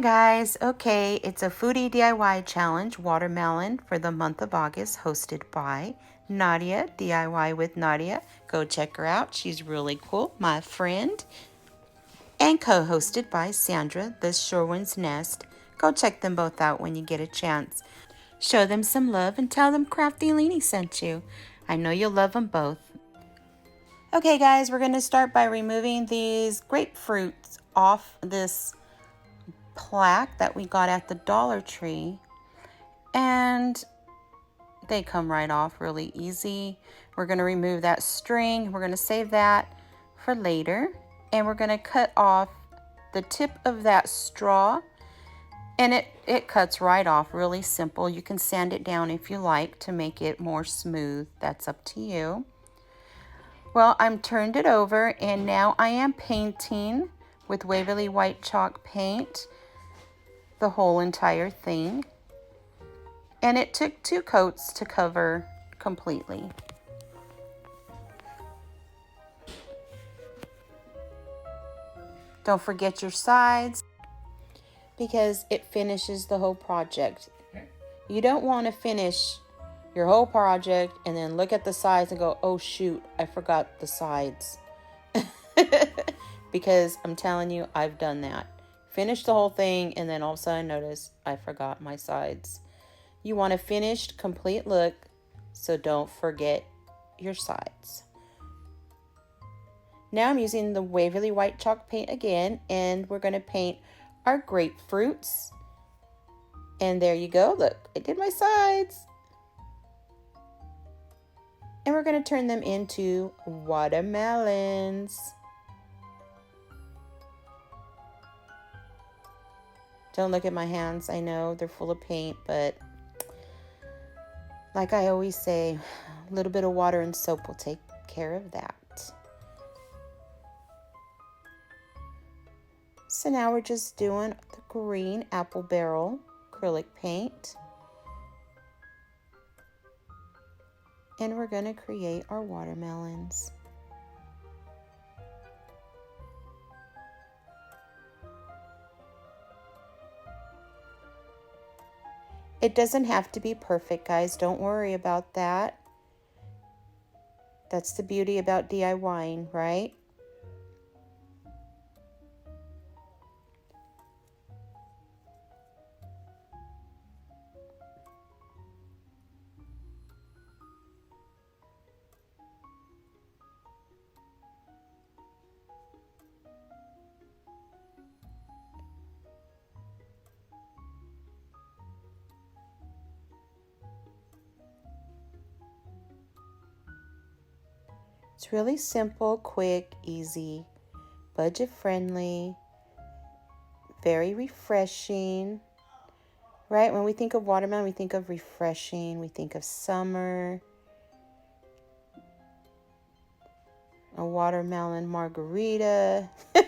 guys, okay, it's a Foodie DIY challenge, watermelon, for the month of August, hosted by Nadia, DIY with Nadia. Go check her out, she's really cool, my friend. And co-hosted by Sandra the Schwowins Nest. Go check them both out when you get a chance. Show them some love and tell them KraftyLeeny sent you. I know you'll love them both. Okay guys, we're going to start by removing these grapefruits off this plaque that we got at the Dollar Tree, and they come right off really easy. We're going to remove that string. We're going to save that for later, and we're going to cut off the tip of that straw, and it cuts right off, really simple. You can sand it down if you like to make it more smooth. That's up to you. Well, I'm turned it over, and now I am painting with Waverly White Chalk paint the whole entire thing, and it took 2 coats to cover completely. Don't forget your sides, because it finishes the whole project. You don't want to finish your whole project and then look at the sides and go, oh shoot, I forgot the sides. Because I'm telling you, I've done that. Finish the whole thing, and then all of a sudden notice I forgot my sides. You want a finished, complete look, so don't forget your sides. Now I'm using the Waverly White Chalk paint again, and we're going to paint our grapefruits. And there you go. Look, I did my sides. And we're going to turn them into watermelons. Don't look at my hands. I know they're full of paint, but like I always say, a little bit of water and soap will take care of that. So now we're just doing the green apple barrel acrylic paint. And we're going to create our watermelons. It doesn't have to be perfect, guys. Don't worry about that. That's the beauty about DIYing, right? It's really simple, quick, easy, budget friendly, very refreshing, right? When we think of watermelon, we think of refreshing, we think of summer, a watermelon margarita. I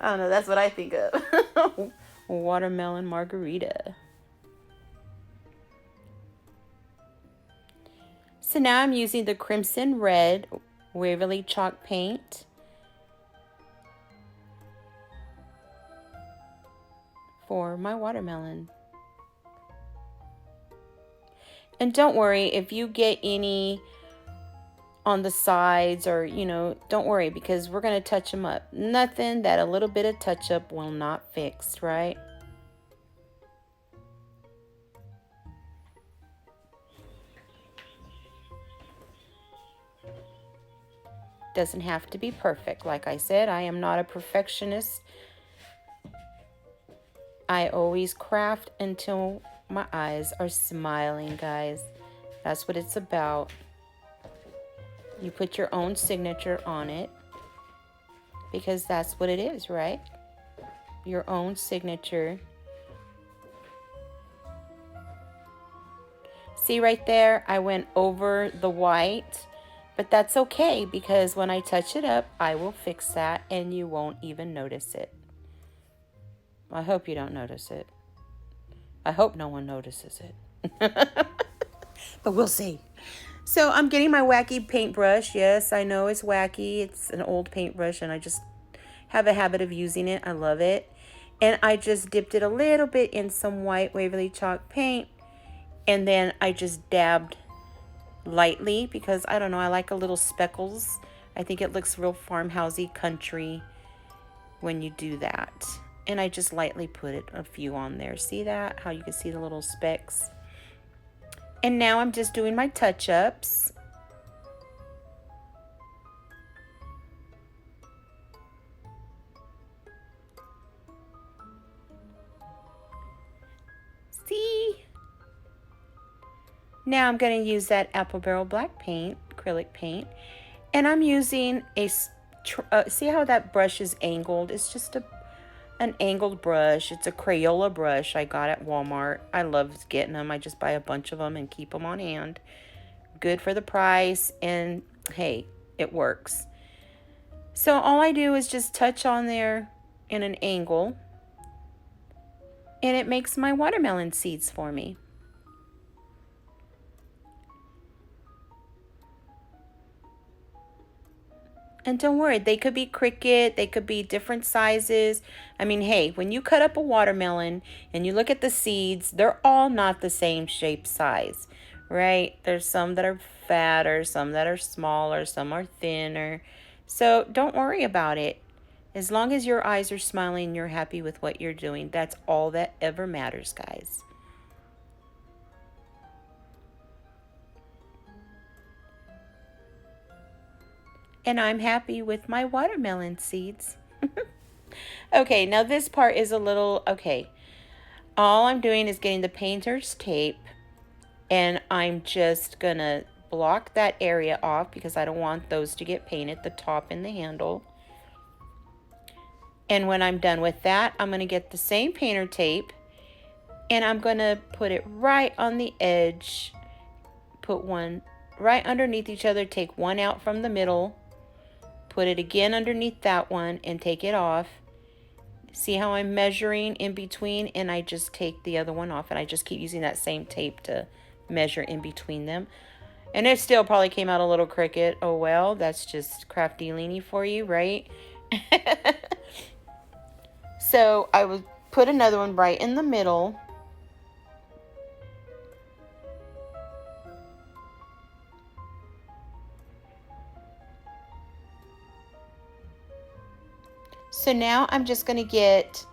don't know, that's what I think of. Watermelon margarita. So now I'm using the Crimson Red Waverly Chalk paint. For my watermelon. And don't worry if you get any on the sides, or don't worry, because we're going to touch them up. Nothing that a little bit of touch up will not fix, right? Doesn't have to be perfect. Like I said, I am not a perfectionist. I always craft until my eyes are smiling, guys. That's what it's about. You put your own signature on it, because that's what it is, right? Your own signature. See right there, I went over the white, but that's okay, because when I touch it up, I will fix that and you won't even notice it. I hope you don't notice it. I hope no one notices it. But we'll see. So I'm getting my wacky paintbrush. Yes, I know it's wacky. It's an old paintbrush, and I just have a habit of using it. I love it. And I just dipped it a little bit in some white Waverly chalk paint. And then I just dabbed lightly because, I don't know, I like a little speckles. I think it looks real farmhousey country when you do that. And I just lightly put it a few on there. See that? How you can see the little specks. And now I'm just doing my touch-ups. See? Now I'm going to use that Apple Barrel black paint, acrylic paint. And I'm using a, see how that brush is angled? It's just an angled brush. It's a Crayola brush I got at Walmart. I love getting them. I just buy a bunch of them and keep them on hand. Good for the price, and hey, it works. So all I do is just touch on there in an angle, and it makes my watermelon seeds for me. And don't worry, they could be cricket, they could be different sizes. I mean, hey, when you cut up a watermelon and you look at the seeds, they're all not the same shape size, right? There's some that are fatter, some that are smaller, some are thinner. So don't worry about it. As long as your eyes are smiling and you're happy with what you're doing, that's all that ever matters, guys. And I'm happy with my watermelon seeds. Okay, now this part is a little, okay. All I'm doing is getting the painter's tape, and I'm just gonna block that area off because I don't want those to get painted, the top and the handle. And when I'm done with that, I'm gonna get the same painter tape, and I'm gonna put it right on the edge, put one right underneath each other, take one out from the middle, put it again underneath that one, and take it off. See how I'm measuring in between, and I just take the other one off, and I just keep using that same tape to measure in between them. And it still probably came out a little crooked. Oh well, that's just KraftyLeeny for you, right? So I would put another one right in the middle. So now I'm just going to get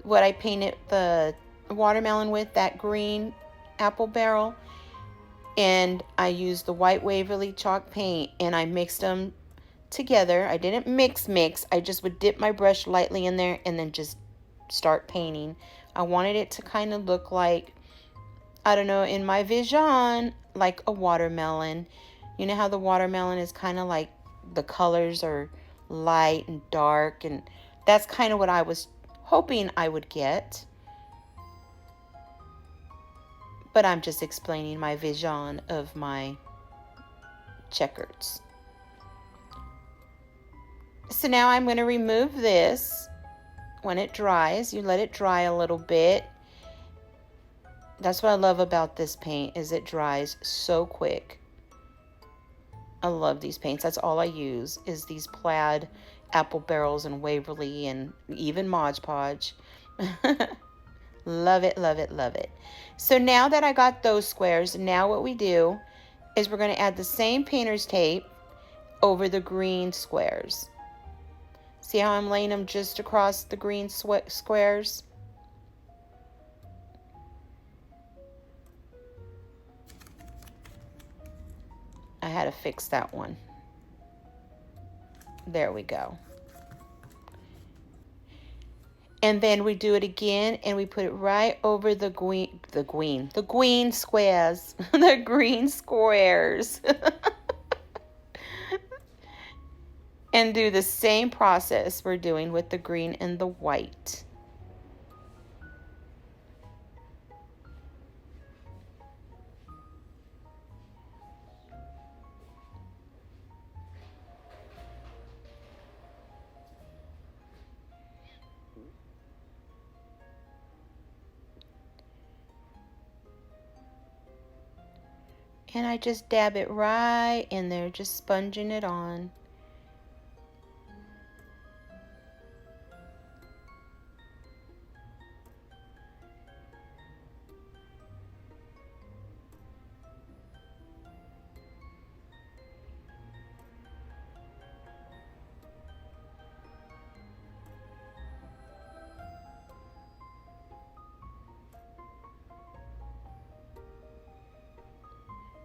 what I painted the watermelon with, that green apple barrel. And I used the white Waverly chalk paint, and I mixed them together. I didn't mix. I just would dip my brush lightly in there and then just start painting. I wanted it to kind of look like, I don't know, in my vision, like a watermelon. You know how the watermelon is kind of like the colors are light and dark, and that's kind of what I was hoping I would get. But I'm just explaining my vision of my checkers. So now I'm going to remove this. When it dries, you let it dry a little bit. That's what I love about this paint, is it dries so quick. I love these paints. That's all I use, is these plaid apple barrels and Waverly and even Mod Podge. Love it, love it, love it. So now that I got those squares, now what we do is we're going to add the same painter's tape over the green squares. See how I'm laying them just across the green squares? I had to fix that one. There we go. And then we do it again, and we put it right over the green squares, the green squares. And do the same process we're doing with the green and the white. And I just dab it right in there, just sponging it on.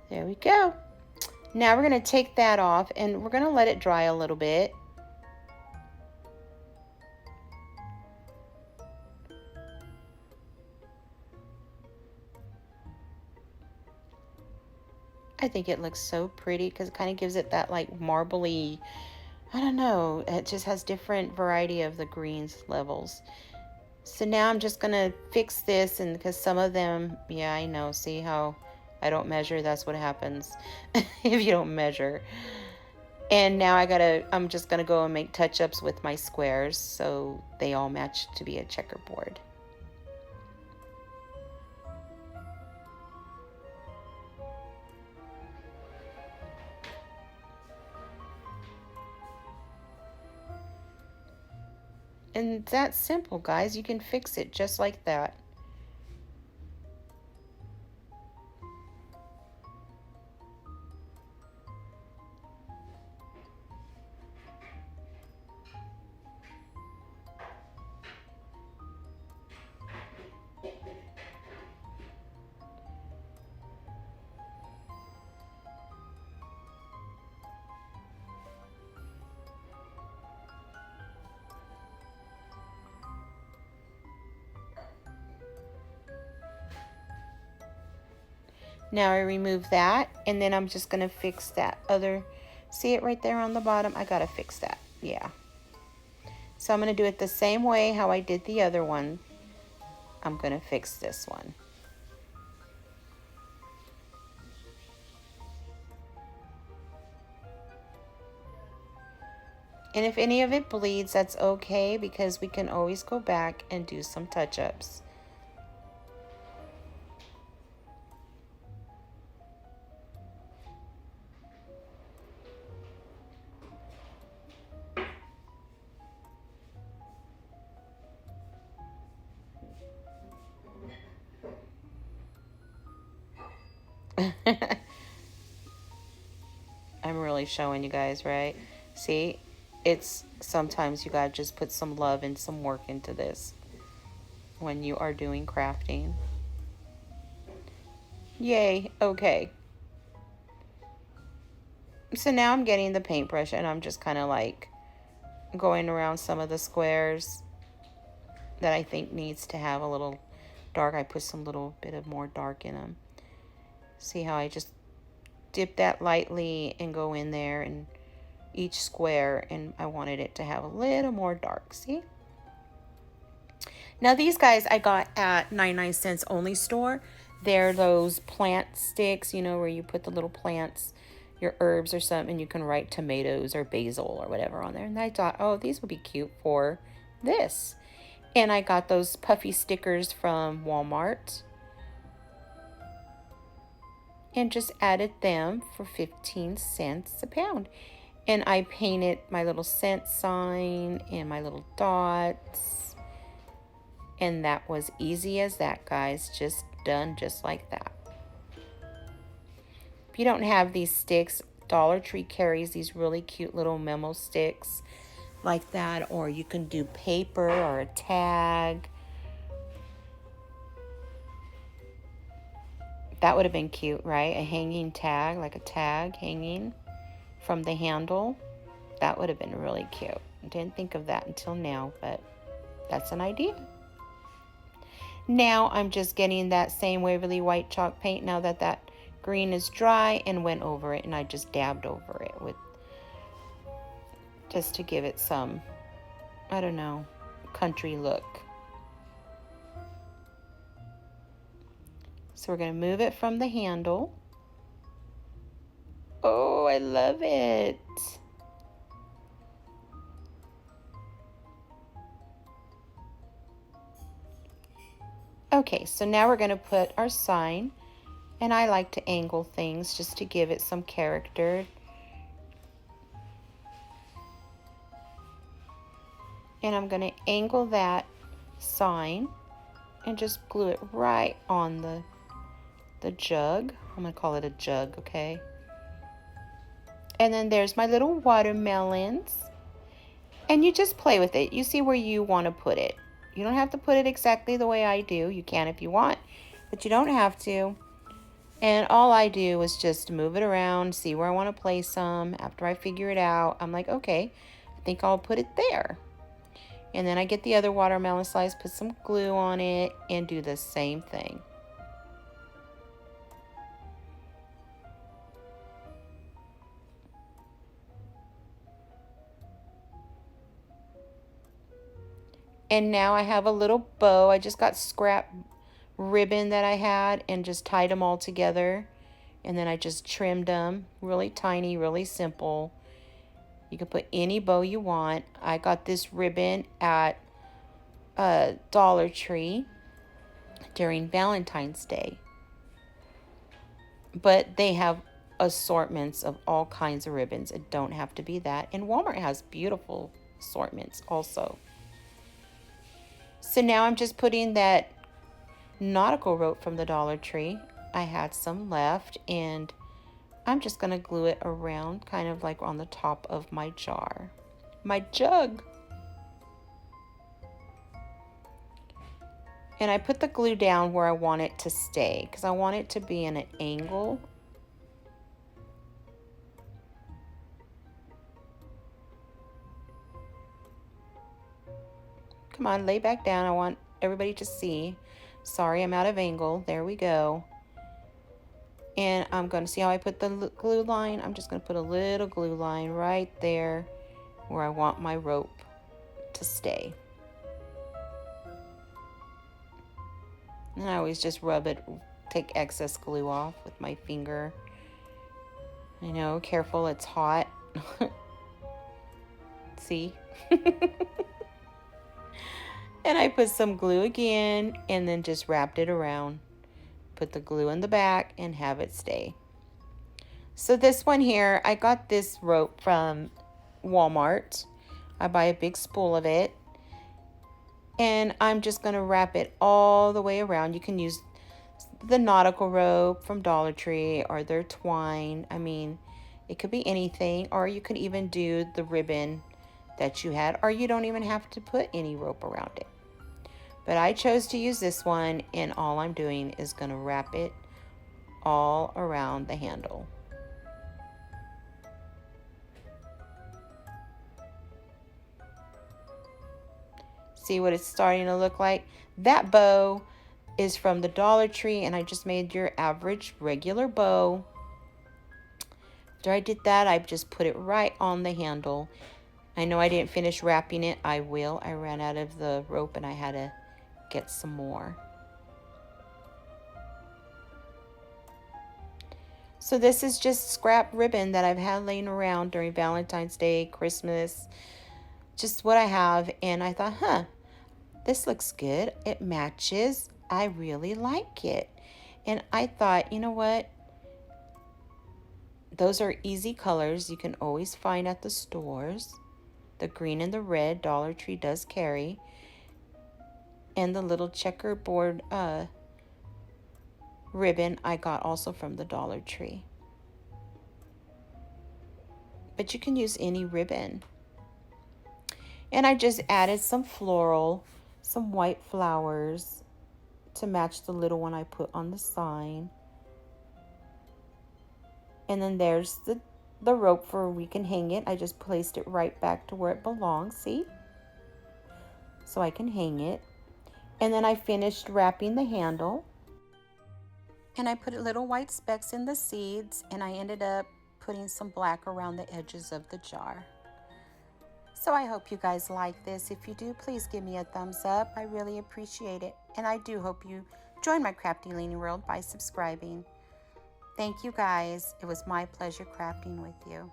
There we go. Now we're going to take that off and we're going to let it dry a little bit. I think it looks so pretty because it kind of gives it that like marbly, I don't know, it just has different variety of the greens levels. So now I'm just going to fix this, and because some of them, yeah, I know, see how I don't measure, that's what happens if you don't measure. And now I'm just going to go and make touch-ups with my squares so they all match to be a checkerboard. And that's simple, guys. You can fix it just like that. Now I remove that, and then I'm just going to fix that other, see it right there on the bottom? I got to fix that, yeah. So I'm going to do it the same way how I did the other one. I'm going to fix this one. And if any of it bleeds, that's okay, because we can always go back and do some touch-ups. I'm really showing you guys, right? See, it's sometimes you gotta just put some love and some work into this when you are doing crafting. Yay, okay. So now I'm getting the paintbrush and I'm just kind of like going around some of the squares that I think needs to have a little dark. I put some little bit of more dark in them. See how I just dip that lightly and go in there and each square, and I wanted it to have a little more dark. See? Now these guys I got at 99cents Only store. They're those plant sticks, you know, where you put the little plants, your herbs or something, and you can write tomatoes or basil or whatever on there. And I thought, oh, these would be cute for this. And I got those puffy stickers from Walmart and just added them for 15 cents a pound. And I painted my little cent sign and my little dots. And that was easy as that, guys. Just done just like that. If you don't have these sticks, Dollar Tree carries these really cute little memo sticks like that. Or you can do paper or a tag. That would have been cute, right? A hanging tag, like a tag hanging from the handle. That would have been really cute. I didn't think of that until now, but that's an idea. Now I'm just getting that same Waverly White chalk paint now that that green is dry, and went over it, and I just dabbed over it with, just to give it some, I don't know, country look. So we're going to move it from the handle. Oh, I love it. Okay, so now we're going to put our sign, and I like to angle things just to give it some character. And I'm going to angle that sign and just glue it right on the jug. I'm going to call it a jug, okay? And then there's my little watermelons. And you just play with it. You see where you want to put it. You don't have to put it exactly the way I do. You can if you want, but you don't have to. And all I do is just move it around, see where I want to place them. After I figure it out, I'm like, okay, I think I'll put it there. And then I get the other watermelon slice, put some glue on it, and do the same thing. And now I have a little bow. I just got scrap ribbon that I had and just tied them all together. And then I just trimmed them really tiny, really simple. You can put any bow you want. I got this ribbon at Dollar Tree during Valentine's Day. But they have assortments of all kinds of ribbons. It don't have to be that. And Walmart has beautiful assortments also. So now I'm just putting that nautical rope from the Dollar Tree. I had some left and I'm just going to glue it around kind of like on the top of my jar. My jug. And I put the glue down where I want it to stay because I want it to be in an angle. Come on, lay back down. I want everybody to see. Sorry, I'm out of angle. There we go. And I'm going to see how I put the glue line. I'm just going to put a little glue line right there where I want my rope to stay. And I always just rub it, take excess glue off with my finger. I know, careful, it's hot. See? And I put some glue again and then just wrapped it around. Put the glue in the back and have it stay. So this one here, I got this rope from Walmart. I buy a big spool of it. And I'm just going to wrap it all the way around. You can use the nautical rope from Dollar Tree or their twine. I mean, it could be anything. Or you could even do the ribbon that you had. Or you don't even have to put any rope around it. But I chose to use this one. And all I'm doing is going to wrap it all around the handle. See what it's starting to look like? That bow is from the Dollar Tree and I just made your average regular bow. After I did that, I just put it right on the handle. I know I didn't finish wrapping it. I will. I ran out of the rope and I had to get some more. So this is just scrap ribbon that I've had laying around during Valentine's Day, Christmas, just what I have. And I thought, this looks good. It matches. I really like it. And I thought, you know what? Those are easy colors you can always find at the stores. The green and the red, Dollar Tree does carry. And the little checkerboard ribbon I got also from the Dollar Tree. But you can use any ribbon. And I just added some floral, some white flowers to match the little one I put on the sign. And then there's the rope for we can hang it. I just placed it right back to where it belongs, see? So I can hang it. And then I finished wrapping the handle. And I put little white specks in the seeds, and I ended up putting some black around the edges of the jar. So I hope you guys like this. If you do, please give me a thumbs up. I really appreciate it. And I do hope you join my KraftyLeeny world by subscribing. Thank you guys. It was my pleasure crafting with you.